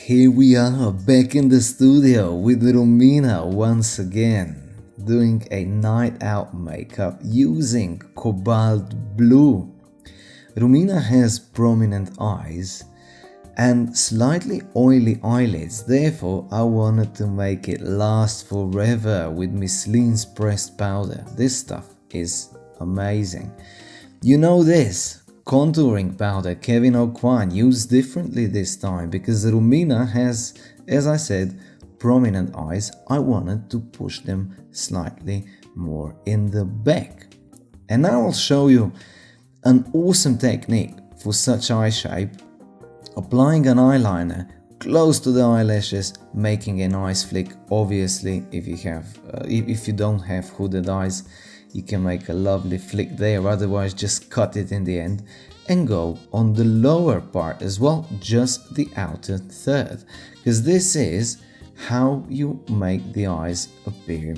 Here we are back in the studio with Romina once again, doing a night out makeup using Cobalt Blue. Romina has prominent eyes and slightly oily eyelids, therefore I wanted to make it last forever with Miss Lean's pressed powder. This stuff is amazing. You know this contouring powder Kevin O'Quan used differently this time because Romina has, as I said, prominent eyes. I wanted to push them slightly more in the back. And now I'll show you an awesome technique for such eye shape. Applying an eyeliner close to the eyelashes, making a nice flick. Obviously, if you don't have hooded eyes, you can make a lovely flick there, otherwise just cut it in the end and go on the lower part as well, just the outer third, because this is how you make the eyes appear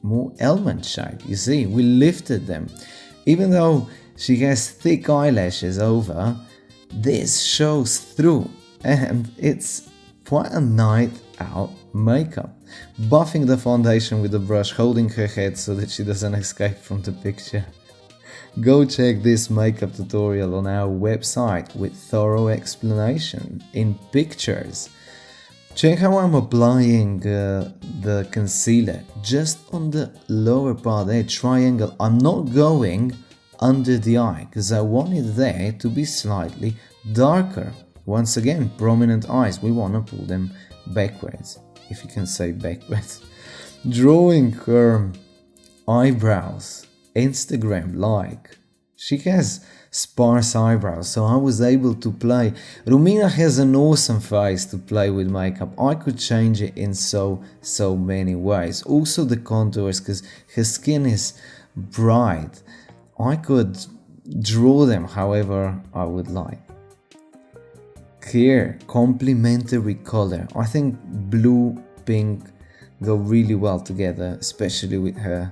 more almond shaped. You see, we lifted them. Even though she has thick eyelashes over, this shows through and it's quite a night out makeup. Buffing the foundation with a brush, holding her head so that she doesn't escape from the picture. Go check this makeup tutorial on our website with thorough explanation in pictures. Check how I'm applying the concealer just on the lower part there, triangle. I'm not going under the eye because I want it there to be slightly darker. Once again, prominent eyes, we want to pull them backwards, if you can say backwards. Drawing her eyebrows, Instagram like. She has sparse eyebrows, so I was able to play. Romina has an awesome face to play with makeup. I could change it in so many ways. Also the contours, because her skin is bright. I could draw them however I would like. Here, complementary color. I think blue, pink go really well together, especially with her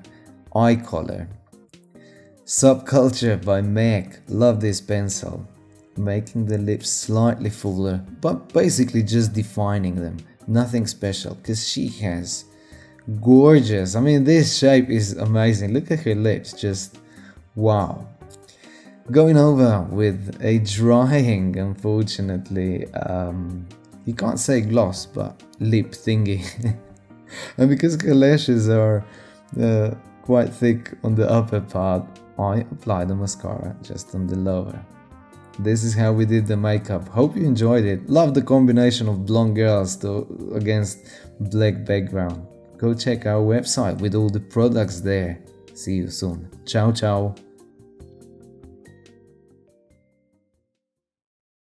eye color. Subculture by Meg. Love this pencil. Making the lips slightly fuller, but basically just defining them. Nothing special, because she has gorgeous. I mean, this shape is amazing. Look at her lips, just wow. Going over with a drying, unfortunately, you can't say gloss, but lip thingy. And because her lashes are quite thick on the upper part, I apply the mascara just on the lower. This is how we did the makeup. Hope you enjoyed it. Love the combination of blonde girls against black background. Go check our website with all the products there. See you soon. Ciao, ciao.